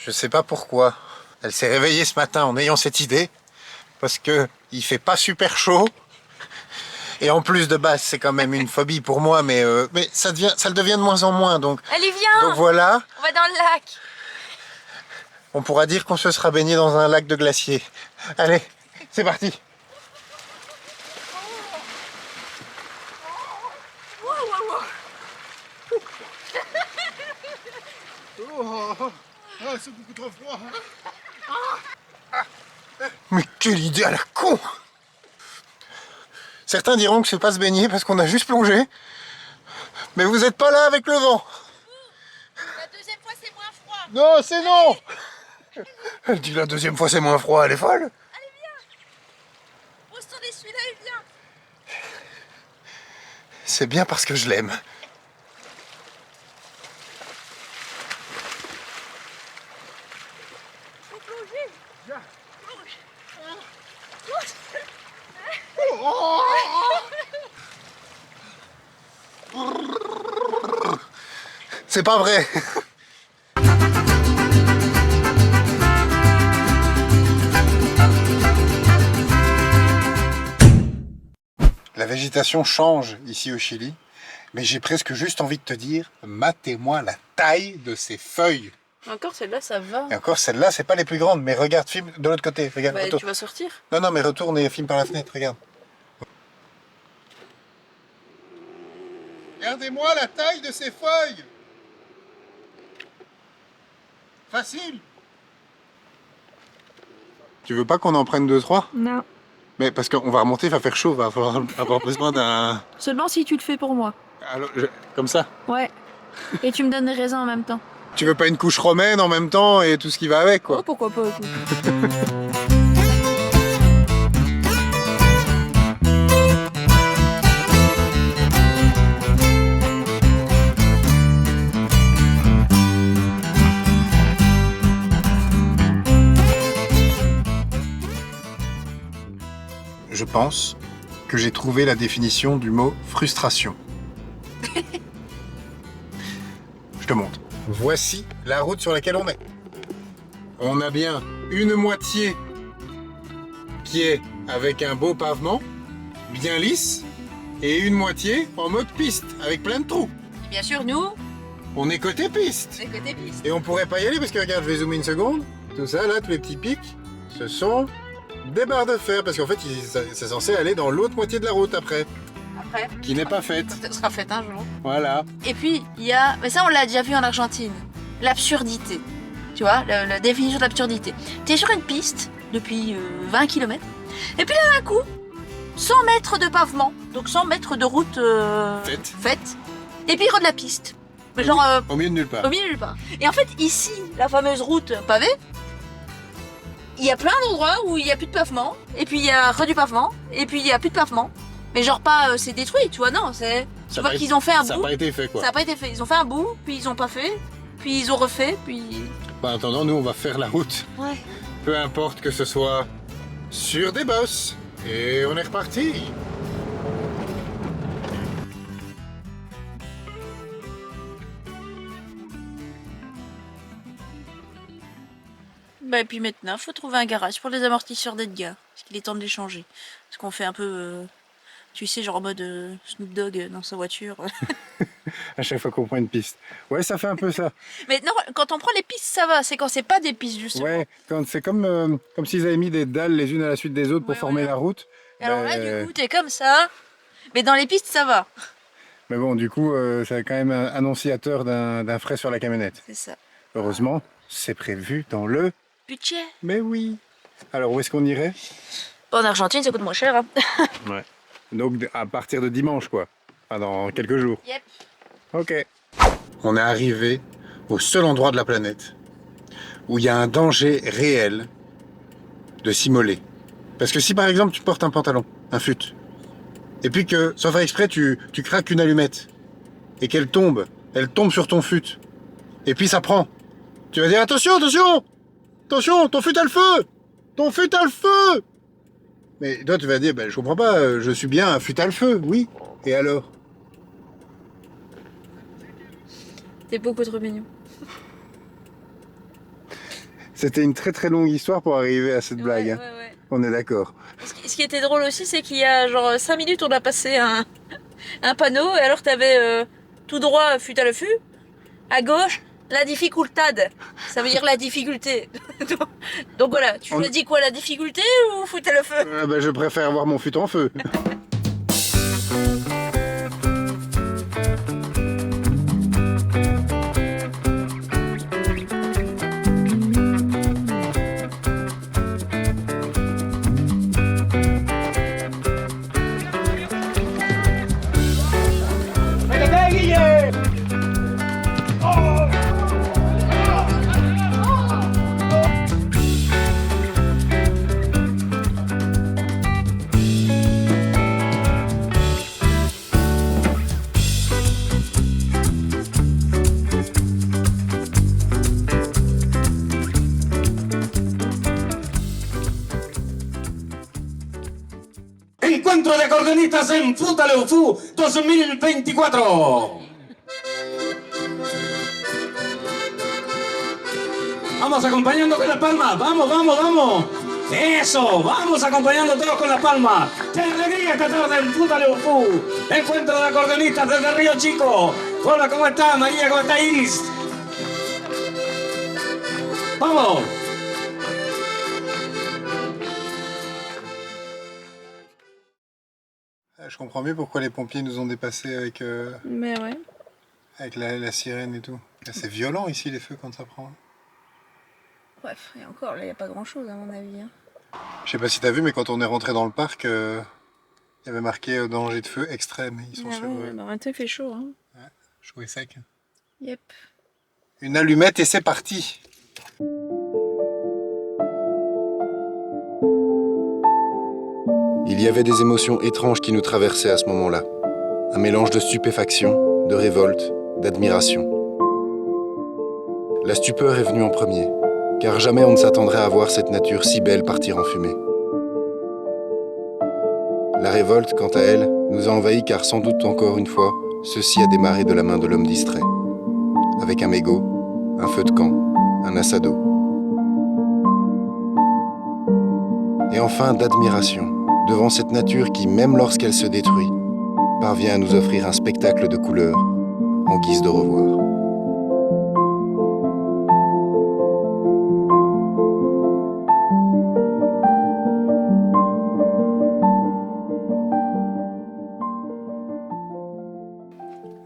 Je sais pas pourquoi. Elle s'est réveillée ce matin en ayant cette idée. Parce que il fait pas super chaud. Et en plus de base, c'est quand même une phobie pour moi, mais ça le devient de moins en moins. Donc, allez, viens. Donc voilà. On va dans le lac. On pourra dire qu'on se sera baigné dans un lac de glacier. Allez, c'est parti. C'est beaucoup trop froid. Mais quelle idée à la con! Certains diront que c'est pas se baigner parce qu'on a juste plongé. Mais vous êtes pas là avec le vent. La deuxième fois, c'est moins froid. Non, c'est non! Elle dit la deuxième fois c'est moins froid, elle est folle. Allez, viens. Pose ton essuie-là et viens. C'est bien parce que je l'aime. Faut plonger. Viens. Plonge. C'est pas vrai. La végétation change ici au Chili, mais j'ai presque juste envie de te dire, matez-moi la taille de ces feuilles. Encore celle-là, ça va. Et encore, celles-là, c'est pas les plus grandes, mais regarde, filme de l'autre côté, regarde. Bah, retourne. tu vas sortir. Non, non, mais retourne et filme par la fenêtre, regarde. Regardez-moi la taille de ces feuilles. Facile. Tu veux pas qu'on en prenne 2-3? Non. Mais parce qu'on va remonter, il va faire chaud, il va falloir avoir besoin d'un... Seulement si tu le fais pour moi. Alors, comme ça. Ouais. Et tu me donnes des raisins en même temps. Tu veux pas une couche romaine en même temps et tout ce qui va avec, quoi? Oh, pourquoi pas, écoute. Je pense que j'ai trouvé la définition du mot frustration. Je te montre. Voici la route sur laquelle on est. On a bien une moitié qui est avec un beau pavement, bien lisse, et une moitié en mode piste, avec plein de trous. Et bien sûr, nous, On est côté piste. c'est côté piste. Et on pourrait pas y aller parce que regarde, je vais zoomer une seconde. Tout ça là, tous les petits pics, ce sont des barres de fer parce qu'en fait, c'est censé aller dans l'autre moitié de la route après, Après, qui n'est pas faite. ça sera fait un jour. Voilà. Et puis, il y a, mais ça on l'a déjà vu en Argentine, l'absurdité. Tu vois, la définition d'absurdité. Tu es sur une piste depuis 20 km, et puis là d'un coup, 100 mètres de pavement, donc 100 mètres de route faite, et puis il rend de la piste. Mais genre Au milieu de nulle part. au milieu de nulle part. Et en fait, ici, la fameuse route pavée, il y a plein d'endroits où il n'y a plus de pavement, et puis il y a du pavement, et puis il n'y a plus de pavement. Mais genre pas c'est détruit, tu vois, non, c'est... Tu vois qu'ils ont fait un Ça bout. n'a pas été fait quoi. Ça n'a pas été fait. Ils ont fait un bout, puis ils ont pas fait, puis ils ont refait, puis... En attendant, nous on va faire la route. Ouais. Peu importe que ce soit sur des bosses. Et on est reparti. Bah et puis maintenant, faut trouver un garage pour les amortisseurs d'Edgar. Parce qu'il est temps de les changer. Parce qu'on fait un peu... tu sais, genre en mode Snoop Dogg dans sa voiture. À chaque fois qu'on prend une piste. Ouais, ça fait un peu ça. Mais non, quand on prend les pistes, ça va. C'est quand c'est pas des pistes, justement. Ouais, c'est comme s'ils avaient mis des dalles les unes à la suite des autres pour Ouais, former voilà. la route. Et alors là, Ben, du coup, t'es comme ça. Mais dans les pistes, ça va. Mais bon, du coup, c'est quand même un annonciateur d'un frais sur la camionnette. C'est ça. Heureusement, c'est prévu dans le... Budget. Mais oui. Alors, où est-ce qu'on irait? Bon, en Argentine, ça coûte moins cher. Hein. Ouais. Donc, à partir de dimanche, quoi. Enfin, dans quelques jours. Yep. Ok. On est arrivé au seul endroit de la planète où il y a un danger réel de s'immoler. Parce que si par exemple tu portes un pantalon, un fut, et puis que, sans faire exprès, tu craques une allumette, et qu'elle tombe sur ton fut, et puis ça prend, tu vas dire attention, attention, attention, ton fut a le feu, ton fut a le feu. Mais toi tu vas dire, ben, je comprends pas, je suis bien un fut à le feu, oui, et alors? T'es beaucoup trop mignon. C'était une très très longue histoire pour arriver à cette blague. Hein. Ouais. On est d'accord. Ce qui était drôle aussi, c'est qu'il y a genre 5 minutes, on a passé un panneau, et alors t'avais tout droit, fut à le fût, à gauche, la difficultad. Ça veut dire la difficulté. Donc voilà, tu choisis quoi, la difficulté ou fut à le feu? Je préfère voir mon fut en feu. Encuentro de acordeonistas en Futaleufú 2024. Vamos acompañando con las palmas, vamos. Eso, vamos acompañando todos con las palmas. ¡Qué alegría esta tarde en Futaleufú! Encuentro de acordeonistas desde Río Chico. Hola, ¿cómo está María? ¿Cómo estáis? Vamos. Je comprends mieux pourquoi les pompiers nous ont dépassés avec, Mais ouais. avec la sirène et tout. C'est violent ici les feux quand ça prend. Bref, et encore, là, il n'y a pas grand-chose à mon avis. Hein. Je sais pas si t'as vu, mais quand on est rentré dans le parc, il y avait marqué danger de feu extrême. Ils sont sur ouais, en même temps, il fait chaud. Hein. chaud et sec. Yep. Une allumette et c'est parti. Il y avait des émotions étranges qui nous traversaient à ce moment-là. Un mélange de stupéfaction, de révolte, d'admiration. La stupeur est venue en premier, car jamais on ne s'attendrait à voir cette nature si belle partir en fumée. La révolte, quant à elle, nous a envahis car sans doute encore une fois, ceci a démarré de la main de l'homme distrait. Avec un mégot, un feu de camp, un assado. Et enfin d'admiration, devant cette nature qui, même lorsqu'elle se détruit, parvient à nous offrir un spectacle de couleurs en guise de revoir.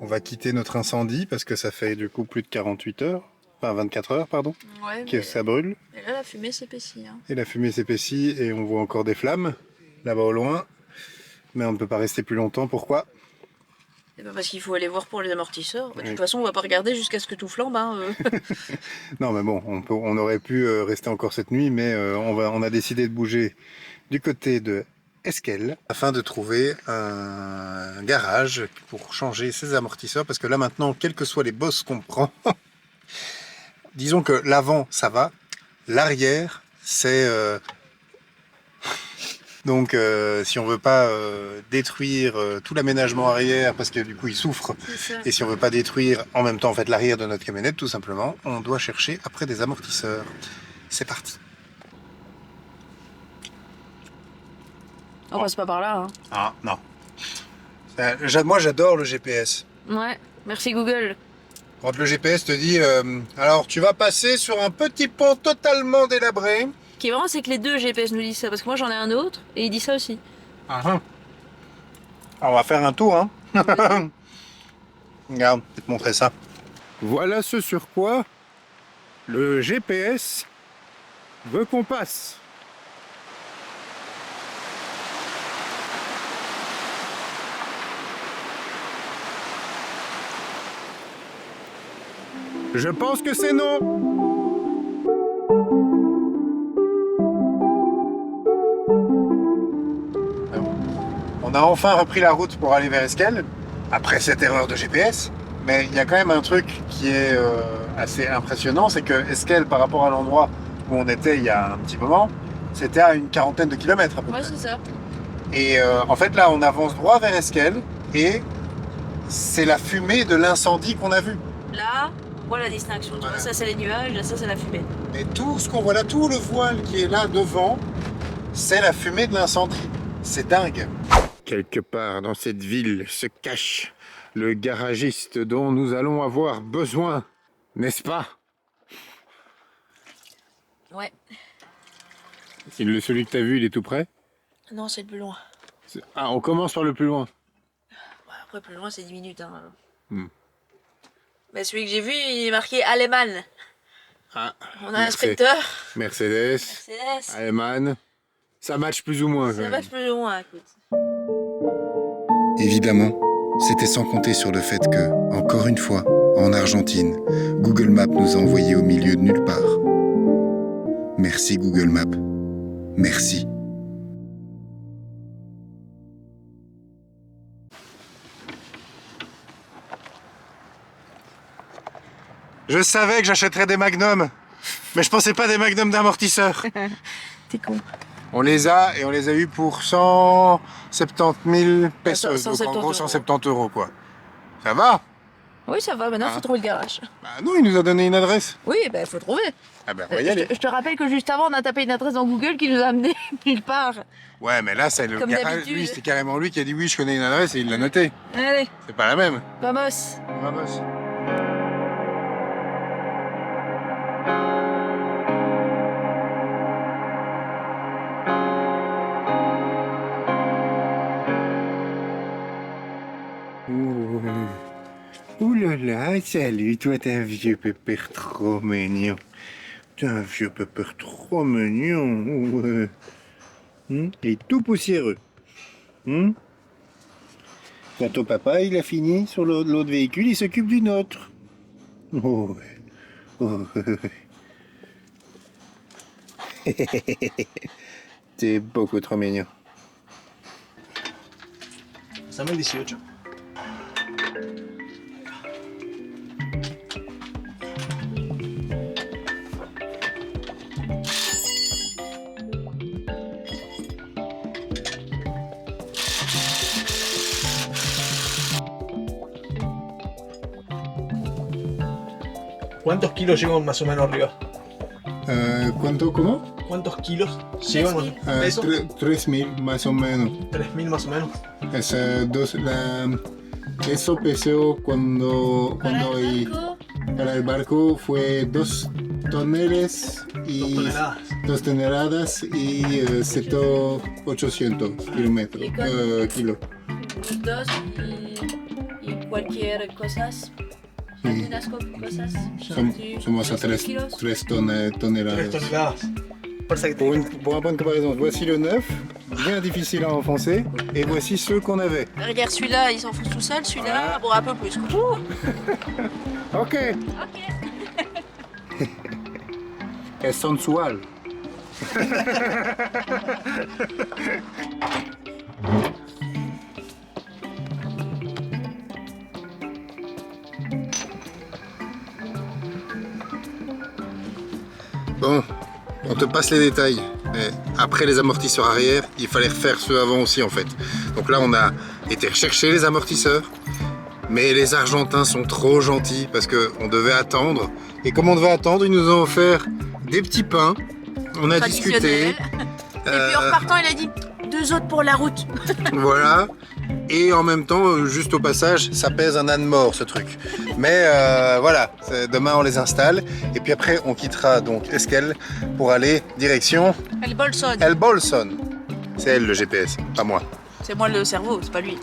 On va quitter notre incendie parce que ça fait du coup plus de 48 heures, enfin 24 heures pardon, Ouais, que ça brûle. Et là, la fumée s'épaissit. Hein. Et la fumée s'épaissit et on voit encore des flammes là-bas au loin. Mais on ne peut pas rester plus longtemps. Pourquoi ? Et bah parce qu'il faut aller voir pour les amortisseurs. De Oui. toute façon, on va pas regarder jusqu'à ce que tout flambe. Hein. Non mais bon, on aurait pu rester encore cette nuit, mais on a décidé de bouger du côté de Esquel afin de trouver un garage pour changer ses amortisseurs, parce que là maintenant, quelles que soient les bosses qu'on prend, disons que l'avant ça va, l'arrière c'est... Donc si on veut pas détruire tout l'aménagement arrière, parce que du coup il souffre, et si on veut pas détruire en même temps en fait l'arrière de notre camionnette tout simplement, on doit chercher après des amortisseurs. C'est parti. On passe pas par là. Hein. Ah non. Moi j'adore le GPS. Ouais, merci Google. Quand le GPS te dit alors tu vas passer sur un petit pont totalement délabré. Ce qui est marrant, c'est que les deux GPS nous disent ça, parce que moi j'en ai un autre, et il dit ça aussi. Alors, on va faire un tour, hein. Regarde, je vais te montrer ça. Voilà ce sur quoi le GPS veut qu'on passe. Je pense que c'est non. On a enfin repris la route pour aller vers Esquel, après cette erreur de GPS. Mais il y a quand même un truc qui est assez impressionnant, c'est que Esquel, par rapport à l'endroit où on était il y a un petit moment, c'était à une quarantaine de kilomètres à peu près. Ouais, c'est ça. Et en fait là, on avance droit vers Esquel et c'est la fumée de l'incendie qu'on a vu. Là, voit la distinction. Tu vois, ça c'est les nuages, ça c'est la fumée. Et tout ce qu'on voit là, tout le voile qui est là devant, c'est la fumée de l'incendie. C'est dingue. Quelque part dans cette ville se cache le garagiste dont nous allons avoir besoin, n'est-ce pas? Ouais. Celui que t'as vu, il est tout près? Non, c'est le plus loin. Ah, on commence par le plus loin. Après, plus loin, c'est 10 minutes. Hein. Hmm. Mais celui que j'ai vu, il est marqué Allemagne. Ah, On a un inspecteur. Mercedes, Allemagne. Ça match plus ou moins. Ça match plus ou moins, écoute. Évidemment, c'était sans compter sur le fait que, encore une fois, en Argentine, Google Maps nous a envoyés au milieu de nulle part. Merci Google Maps. Merci. Je savais que j'achèterais des magnums, mais je pensais pas des magnums d'amortisseurs. T'es con. On les a et on les a eu pour 170 000 pesos, donc en gros 170 € quoi. Ça va? Oui, ça va, maintenant il faut trouver le garage. Bah non, il nous a donné une adresse. Oui, ben il faut trouver. Ah ben on va y aller. Je te rappelle que juste avant, on a tapé une adresse dans Google qui nous a amené nulle part. Ouais, mais là, c'est le Comme garage. d'habitude. Lui, c'est carrément lui qui a dit oui, je connais une adresse et il l'a noté. Allez, C'est pas la même. vamos. Vamos. Ouh là là, salut, toi t'es un vieux pépère trop mignon. T'es un vieux pépère trop mignon. Il est tout poussiéreux. Quand ton papa il a fini sur l'autre véhicule, il s'occupe du nôtre. Oh, T'es beaucoup trop mignon. Dame el 18. ¿Cuántos kilos llevan más o menos arriba? ¿Cuánto, cómo? ¿Cuántos kilos llevan peso? 3.000 más o menos. 3.000 más o menos. Eso pesó cuando para el barco fue 2 toneladas y 2 toneladas y 800 kilómetros kilos. Dos y cualquier cosas. Algunas cosas. Somos a 3 toneladas. 3 toneladas. Perfecto. Pour un point de comparaison, voici le neuf, bien difficile à enfoncer, et voici ceux qu'on avait. Regarde, celui-là, il s'enfonce tout seul. Celui-là, bon, un peu plus. Quoi. Ok. Es sensual. Bon, on te passe les détails. Mais après les amortisseurs arrière, il fallait refaire ceux avant aussi en fait. Donc là on a été rechercher les amortisseurs, mais les Argentins sont trop gentils parce qu'on devait attendre. Et comme on devait attendre, ils nous ont offert des petits pains. On a discuté. Et puis en repartant, il a dit 2 autres pour la route. Voilà. Et en même temps, juste au passage, ça pèse un âne mort ce truc. Mais voilà, demain on les installe. Et puis après, on quittera donc Esquel pour aller direction El Bolson. El Bolson. C'est elle le GPS, pas moi. C'est moi le cerveau, c'est pas lui.